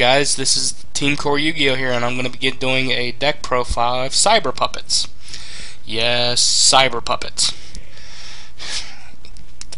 guys, this is Team Core Yu-Gi-Oh! Here, and I'm going to be doing a deck profile of Cyber Puppets. Yes, Cyber Puppets.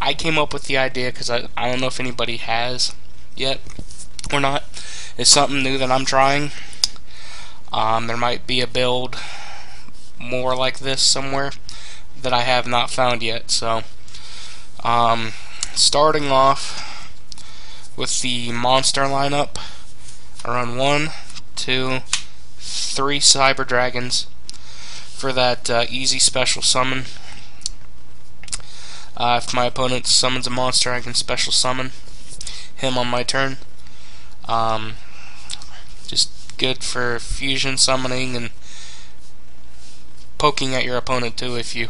I came up with the idea because I don't know if anybody has yet or not. It's something new that I'm trying. There might be a build more like this somewhere that I have not found yet. So, starting off with the monster lineup, I run 1, 2, 3 Cyber Dragons for that easy special summon. If my opponent summons a monster, I can special summon him on my turn. Just good for fusion summoning and poking at your opponent too if you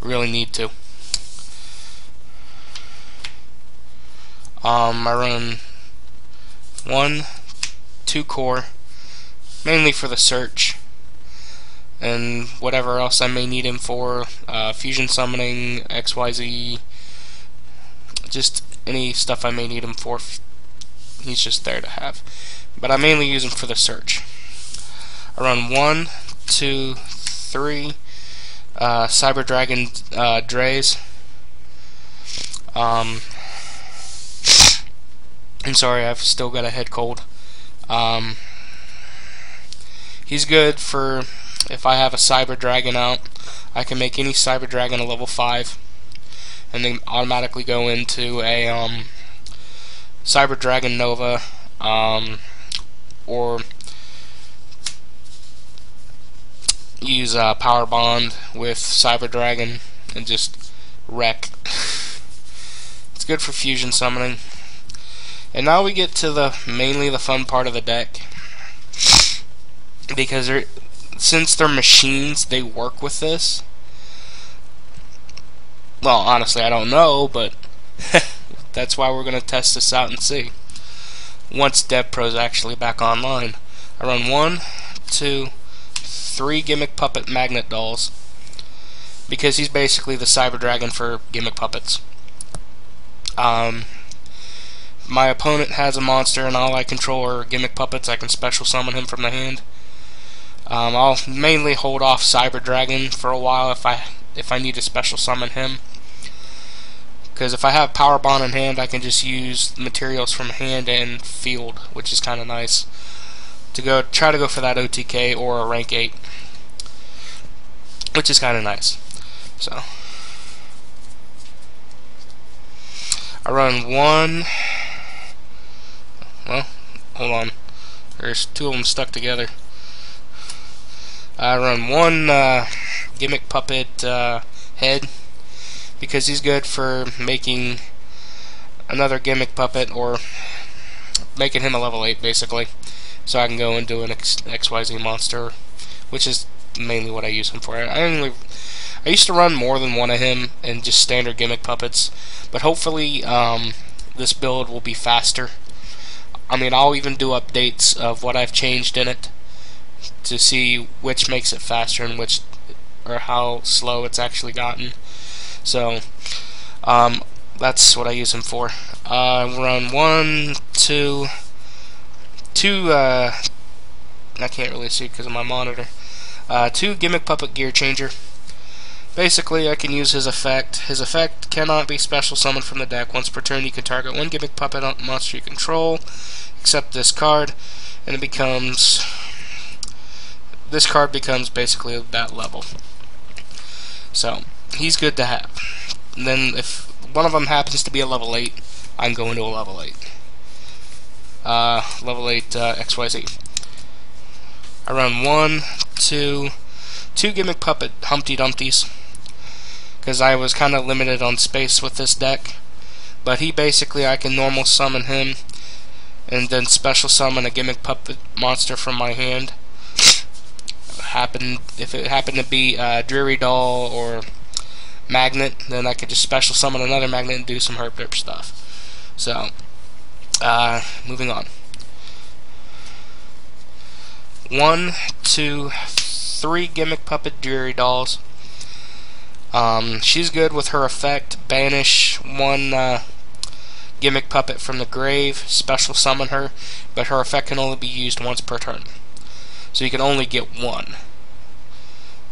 really need to. I run 1, 2 core, mainly for the search, and whatever else I may need him for, fusion summoning, XYZ, just any stuff I may need him for, he's just there to have. But I mainly use him for the search. I run 1, 2, 3 Cyber Dragon Drays. I'm sorry, I've still got a head cold. He's good for if I have a Cyber Dragon out. I can make any Cyber Dragon a level 5 and then automatically go into a Cyber Dragon Nova, or use Power Bond with Cyber Dragon and just wreck. It's good for fusion summoning. And now we get to mainly the fun part of the deck, because since they're machines, they work with this. Well, honestly, I don't know, but that's why we're going to test this out and see. Once DevPro's actually back online, I run 1, 2, 3 Gimmick Puppet Magnet Dolls, because he's basically the Cyber Dragon for Gimmick Puppets. My opponent has a monster and all I control are Gimmick Puppets. I can special summon him from the hand. I'll mainly hold off Cyber Dragon for a while if I need to special summon him, because if I have Power Bond in hand, I can just use materials from hand and field, which is kind of nice to try to go for that OTK or a rank 8, which is kind of nice. So I run 1. Well, hold on. There's 2 of them stuck together. I run 1 Gimmick Puppet head, because he's good for making another Gimmick Puppet or making him a level 8 basically, so I can go and do an XYZ monster, which is mainly what I use him for. I used to run more than one of him and just standard Gimmick Puppets, but hopefully this build will be faster. I mean, I'll even do updates of what I've changed in it to see which makes it faster and which, or how slow it's actually gotten. So that's what I use him for. Run 1, 2, I can't really see because of my monitor. 2 Gimmick Puppet Gear Changer. Basically, I can use his effect. His effect cannot be special summoned from the deck. Once per turn, you can target 1 Gimmick Puppet monster you control, except this card, and this card becomes basically that level. So he's good to have. And then if one of them happens to be a level 8, I'm going to a level 8. Level 8 XYZ. I run 1, 2 Gimmick Puppet Humpty Dumpties, because I was kind of limited on space with this deck. But he basically, I can normal summon him and then special summon a Gimmick Puppet monster from my hand. If it happened to be Dreary Doll or Magnet, then I could just special summon another Magnet and do some herp derp stuff. So, moving on. 1, 2, 3 Gimmick Puppet Dreary Dolls. She's good with her effect. Banish 1 Gimmick Puppet from the grave, special summon her, but her effect can only be used once per turn. So you can only get one.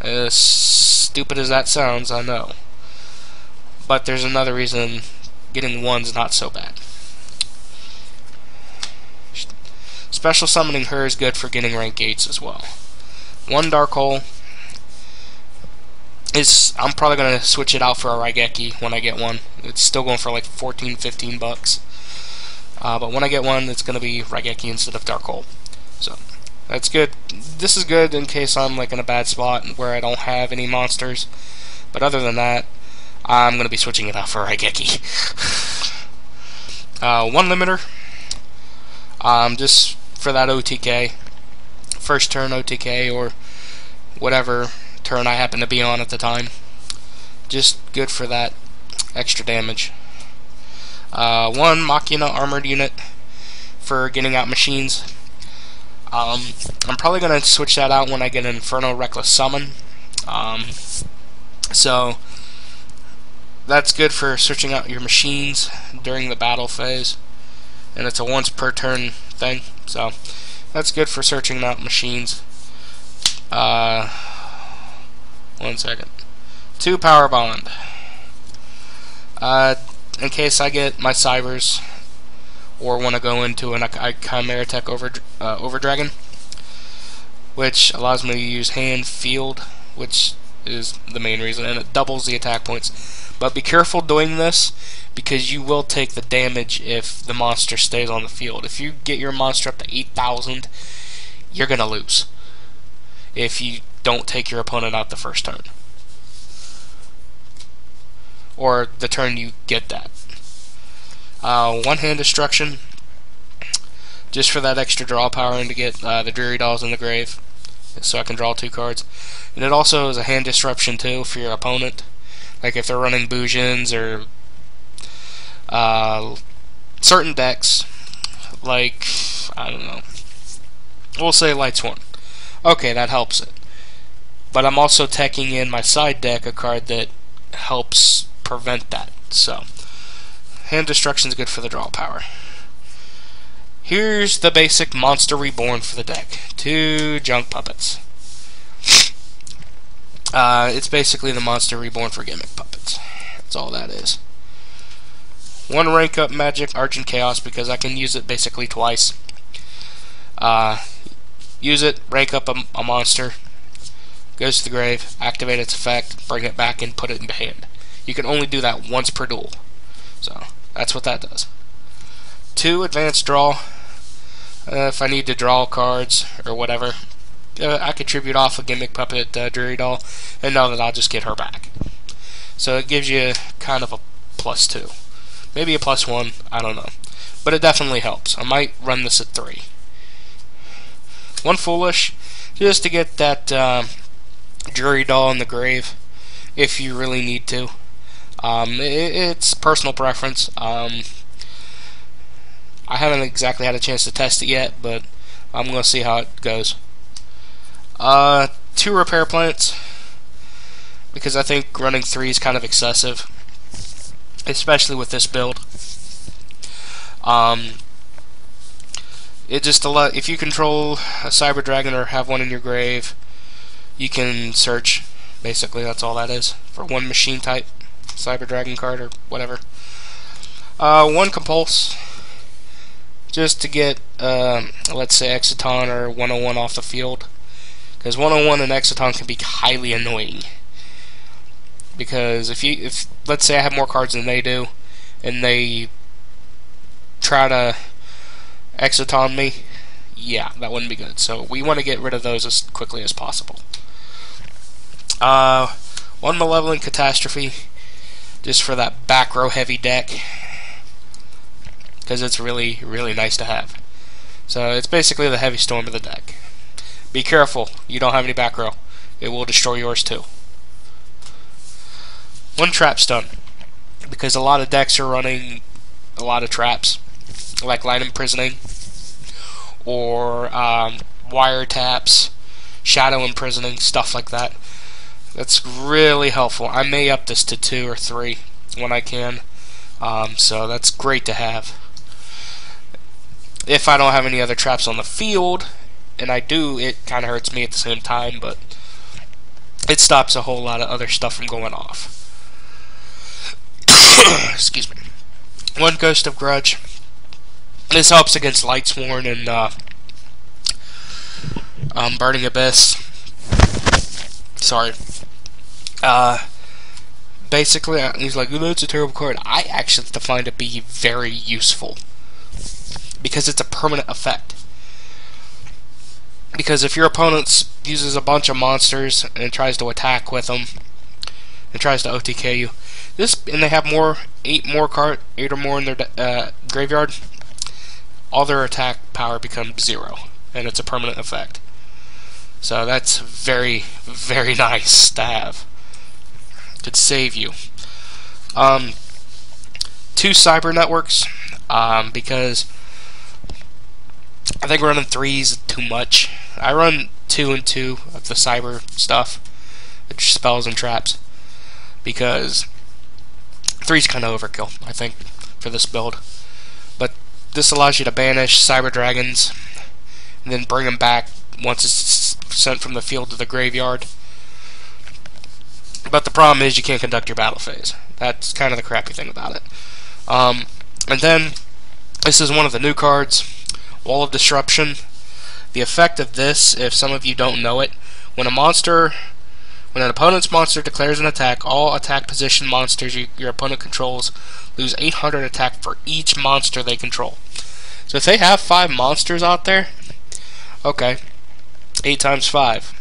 As stupid as that sounds, I know. But there's another reason getting one's not so bad. Special summoning her is good for getting rank 8s as well. One Dark Hole is, I'm probably going to switch it out for a Raigeki when I get one. It's still going for like 14, 15 bucks. But when I get one, it's going to be Raigeki instead of Dark Hole. So, that's good. This is good in case I'm like in a bad spot where I don't have any monsters. But other than that, I'm going to be switching it out for Raigeki. One limiter. Just for that OTK. First turn OTK or whatever turn I happen to be on at the time. Just good for that extra damage. One Machina armored unit for getting out machines. I'm probably going to switch that out when I get an Inferno Reckless Summon. So that's good for searching out your machines during the battle phase, and it's a once per turn thing, so that's good for searching out machines. 1 second. 2 Power Bond. In case I get my Cybers or want to go into an Chimera Tech over Dragon, which allows me to use hand field, which is the main reason, and it doubles the attack points. But be careful doing this, because you will take the damage if the monster stays on the field. If you get your monster up to 8,000, you're going to lose if you don't take your opponent out the first turn, or the turn you get that. One Hand Destruction, just for that extra draw power and to get the Dreary Dolls in the grave, so I can draw 2 cards. And it also is a hand disruption too for your opponent, like if they're running Bujins or certain decks, like, I don't know, we'll say Light Sworn. Okay, that helps it. But I'm also teching in my side deck a card that helps prevent that. So, Hand Destruction is good for the draw power. Here's the basic Monster Reborn for the deck. 2 Junk Puppets. It's basically the Monster Reborn for Gimmick Puppets. That's all that is. 1 Rank Up Magic Argent Chaos, because I can use it basically twice. Use it, rank up a monster, goes to the grave, activate its effect, bring it back and put it into hand. You can only do that once per duel. So, that's what that does. 2 Advanced Draw. If I need to draw cards or whatever, I could tribute off a Gimmick Puppet Dreary Doll and know that I'll just get her back. So it gives you kind of a +2. Maybe a +1, I don't know. But it definitely helps. I might run this at 3. 1 Foolish, just to get that Dreary Doll in the grave, if you really need to. It's personal preference. I haven't exactly had a chance to test it yet, but I'm going to see how it goes. 2 Repair Plants, because I think running 3 is kind of excessive, especially with this build. It just if you control a Cyber Dragon or have one in your grave, you can search. Basically, that's all that is for 1 machine type Cyber Dragon card or whatever. 1 Compulse, just to get let's say Exciton or 101 off the field, because 101 and Exciton can be highly annoying. Because if let's say I have more cards than they do, and they try to Exciton me, yeah, that wouldn't be good. So we want to get rid of those as quickly as possible. 1 Malevolent Catastrophe, just for that back row heavy deck, because it's really, really nice to have. So it's basically the heavy storm of the deck. Be careful, you don't have any back row. It will destroy yours too. 1 Trap Stun, because a lot of decks are running a lot of traps, like Light Imprisoning, or wiretaps, Shadow Imprisoning, stuff like that. That's really helpful. I may up this to 2 or 3 when I can, So that's great to have. If I don't have any other traps on the field, and I do, it kind of hurts me at the same time, but it stops a whole lot of other stuff from going off. Excuse me. One Ghost of Grudge. This helps against Lightsworn and Burning Abyss. Sorry. Basically, he's like, oh, it's a terrible card. I actually find it to be very useful, because it's a permanent effect. Because if your opponent uses a bunch of monsters and tries to attack with them, and tries to OTK you, and they have 8 or more in their graveyard, all their attack power becomes 0, and it's a permanent effect. So that's very, very nice to have. Could save you. 2 cyber networks, because I think running 3 is too much. I run 2 and 2 of the cyber stuff, which spells and traps, because 3 is kind of overkill, I think, for this build. But this allows you to banish cyber dragons and then bring them back once it's sent from the field to the graveyard. But the problem is you can't conduct your battle phase. That's kind of the crappy thing about it. And then, this is one of the new cards, Wall of Disruption. The effect of this, if some of you don't know it, when an opponent's monster declares an attack, all attack position monsters your opponent controls lose 800 attack for each monster they control. So if they have 5 monsters out there, okay, 8 times 5.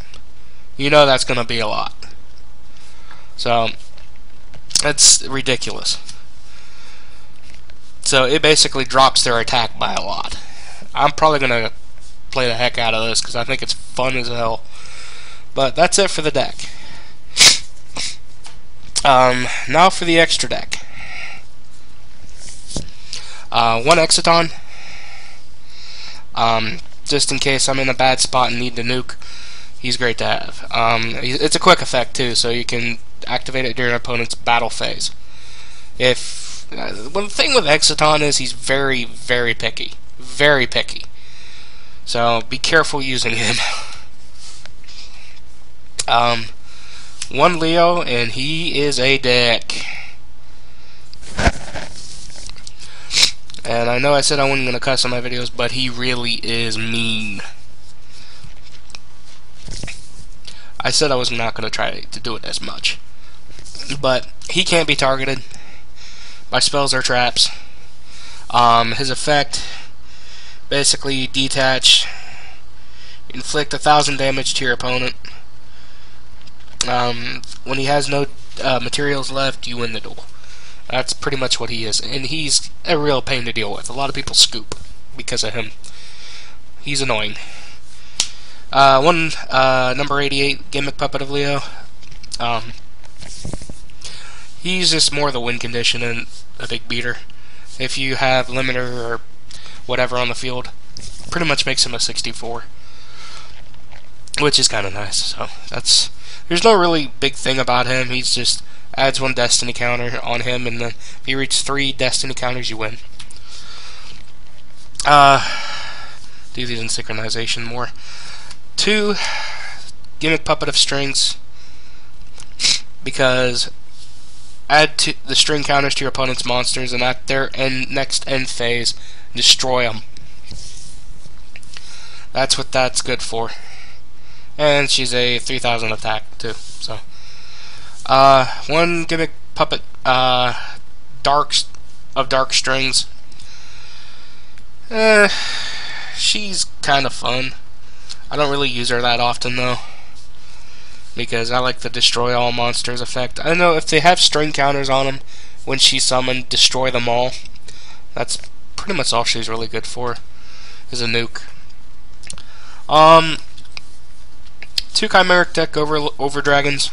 You know that's going to be a lot. So, that's ridiculous. So, it basically drops their attack by a lot. I'm probably going to play the heck out of this because I think it's fun as hell. But that's it for the deck. Now for the extra deck. 1 Exciton. Just in case I'm in a bad spot and need to nuke, he's great to have. It's a quick effect too, so you can activate it during your opponent's battle phase. Well, the thing with Exciton is he's very, very picky. Very picky. So be careful using him. 1 Leo, and he is a dick. And I know I said I wasn't going to cuss on my videos, but he really is mean. I said I was not going to try to do it as much. But he can't be targeted by spells or traps. His effect, basically detach, inflict 1,000 damage to your opponent. When he has no materials left, you win the duel. That's pretty much what he is, and he's a real pain to deal with. A lot of people scoop because of him. He's annoying. Number 88, Gimmick Puppet of Leo. He's just more the win condition and a big beater. If you have limiter or whatever on the field, pretty much makes him a 64, which is kind of nice. So there's no really big thing about him. He's just adds 1 destiny counter on him, and then if you reach 3 destiny counters, you win. Do these in synchronization more. 2 Gimmick Puppet of Strings, because add the string counters to your opponent's monsters, and at their next end phase, destroy them. That's what that's good for. And she's a 3,000 attack too. So, 1 Gimmick Puppet, Dark Strings. She's kind of fun. I don't really use her that often though, because I like the destroy all monsters effect. I know if they have string counters on them when she's summoned, destroy them all. That's pretty much all she's really good for, is a nuke. 2 Chimeric deck over dragons.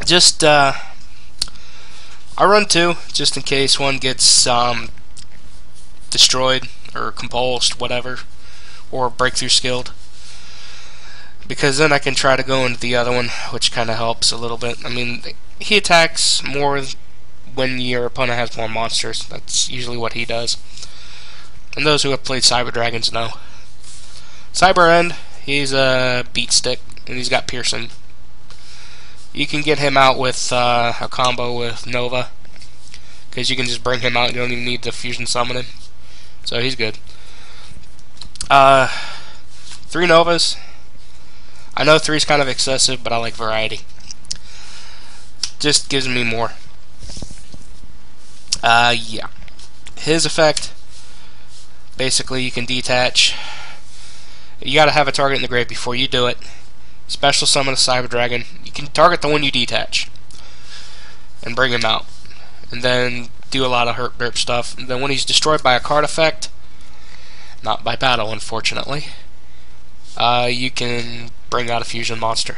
Just I run 2 just in case one gets destroyed or compulsed, whatever, or breakthrough skilled, because then I can try to go into the other one, which kind of helps a little bit. I mean, he attacks more when your opponent has more monsters. That's usually what he does. And those who have played Cyber Dragons know. Cyber End, he's a beat stick, and he's got piercing. You can get him out with a combo with Nova, because you can just bring him out. You don't even need the fusion summon him. So he's good. 3 Novas. I know 3's kind of excessive, but I like variety. Just gives me more. Yeah. His effect, basically you can detach. You gotta have a target in the grave before you do it. Special summon a Cyber Dragon. You can target the one you detach and bring him out. And then do a lot of hurt derp stuff. And then when he's destroyed by a card effect, not by battle unfortunately, you can bring out a fusion monster.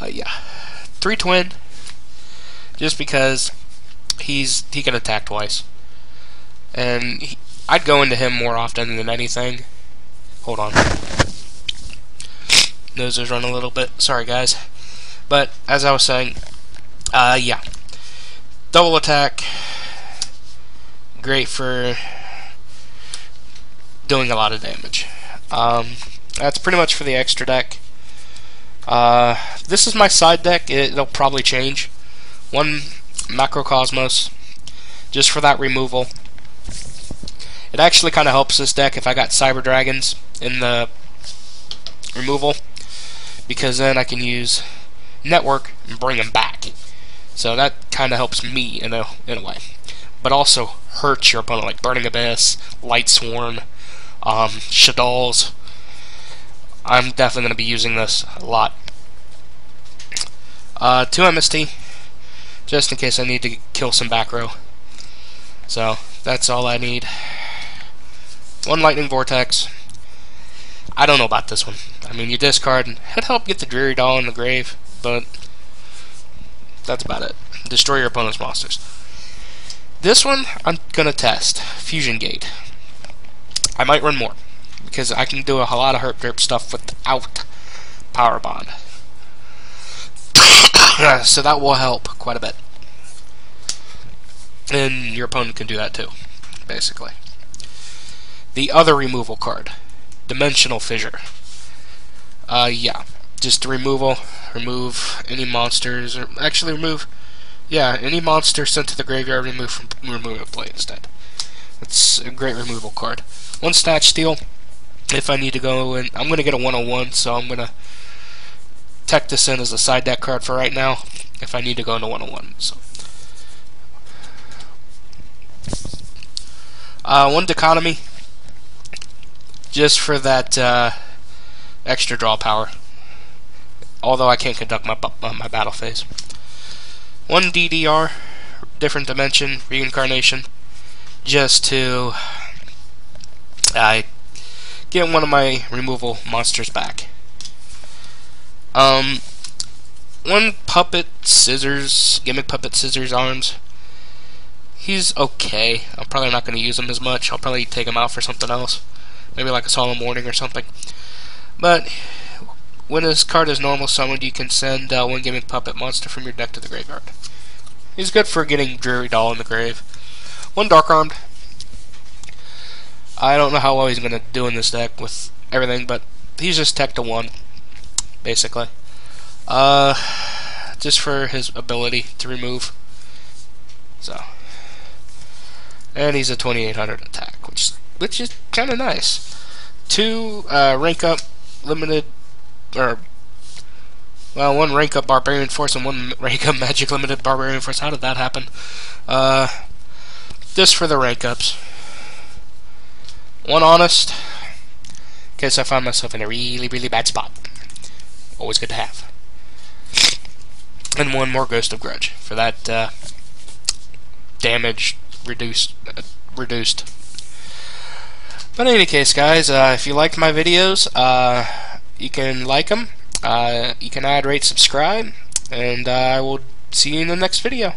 Yeah. 3 Twin, just because he can attack twice. And I'd go into him more often than anything. Hold on. Nose is running a little bit. Sorry, guys. But, as I was saying, yeah. Double attack. Great for doing a lot of damage. That's pretty much for the extra deck. This is my side deck. It'll probably change. 1 Macrocosmos, just for that removal. It actually kind of helps this deck if I got Cyber Dragons in the removal, because then I can use Network and bring them back. So that kind of helps me in a way, but also hurts your opponent, like Burning Abyss, Light Sworn, Shadal's. I'm definitely going to be using this a lot. 2 MST, just in case I need to kill some back row. So that's all I need. 1 Lightning Vortex. I don't know about this one. I mean, you discard, it'd help get the Dreary Doll in the grave, but that's about it. Destroy your opponent's monsters. This one, I'm gonna test. Fusion Gate. I might run more, because I can do a lot of hurt derp stuff without Power Bond. So that will help quite a bit. And your opponent can do that too, basically. The other removal card, Dimensional Fissure. Yeah, just removal. Remove any monsters, or actually remove, yeah, any monster sent to the graveyard, remove from removal play instead. That's a great removal card. 1 Snatch Steal. If I need to go in, I'm going to get a 101, so I'm going to tech this in as a side deck card for right now, if I need to go into 101. So. 1 Dichotomy, just for that extra draw power, although I can't conduct my battle phase. 1 DDR, Different Dimension, Reincarnation, just to get one of my removal monsters back. 1 Puppet Scissors, Gimmick Puppet Scissors Arms. He's okay. I'm probably not going to use him as much. I'll probably take him out for something else. Maybe like a Solemn Warning or something. But when his card is normal summoned, you can send 1 Gimmick Puppet monster from your deck to the graveyard. He's good for getting Dreary Doll in the grave. 1 Dark Armed. I don't know how well he's going to do in this deck with everything, but he's just tech to 1, basically. Just for his ability to remove. So, and he's a 2800 attack, which is kind of nice. 2 rank up limited, or well, 1 rank up Barbarian Force and 1 rank up Magic Limited Barbarian Force. How did that happen? Just for the rank ups. 1 Honest, in case I find myself in a really, really bad spot. Always good to have. And 1 more Ghost of Grudge for that damage reduced. But in any case, guys, if you liked my videos, you can like them. You can add, rate, subscribe, and I will see you in the next video.